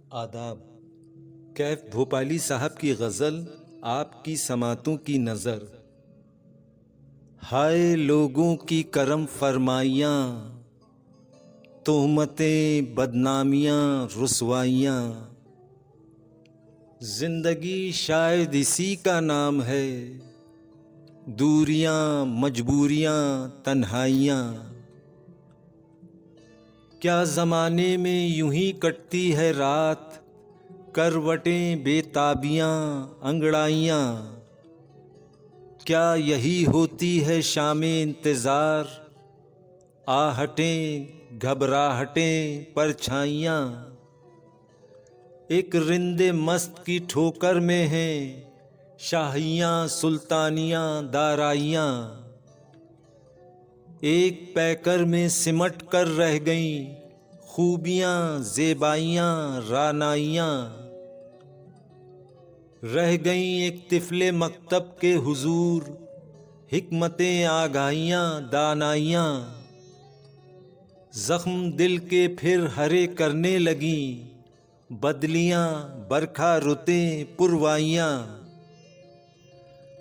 आदाब। कैफ भोपाली साहब की गज़ल आपकी समातों की नज़र। हाय लोगों की करम फरमाइयाँ, तोहमतें बदनामियाँ रुसवाइयाँ। जिंदगी शायद इसी का नाम है, दूरियां मजबूरियां तन्हाइयाँ। क्या ज़माने में यूं ही कटती है रात, करवटें बेताबियां अंगड़ाइयाँ। क्या यही होती है शामे इंतज़ार, आहटें घबराहटें परछाइयाँ। एक रिंदे मस्त की ठोकर में हैं शाहियाँ सुल्तानियाँ दाराइयाँ। एक पैकर में सिमट कर रह गईं खूबियाँ ज़ेबाइयाँ रानाइयाँ। रह गईं एक तिफले मकतब के हुजूर, हिकमतें आगाहियाँ दानाइयाँ। ज़ख्म दिल के फिर हरे करने लगीं, बदलियाँ बरखा रुतें पुरवाइयाँ।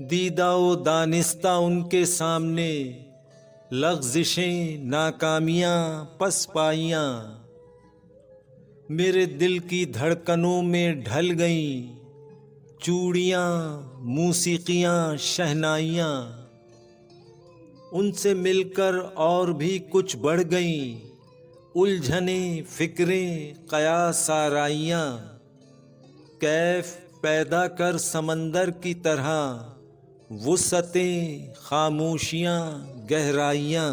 दीदा ओ दानिस्ता उनके सामने, लग़ज़िशें नाकामियाँ पसपाइयाँ। मेरे दिल की धड़कनों में ढल गईं चूड़ियाँ मूसीक़ियाँ शहनाइयाँ। उनसे मिलकर और भी कुछ बढ़ गईं उलझने फ़िक्रें क़यास आराइयाँ। कैफ़ पैदा कर समंदर की तरह, वुसअतें ख़ामोशियाँ गहराइयाँ।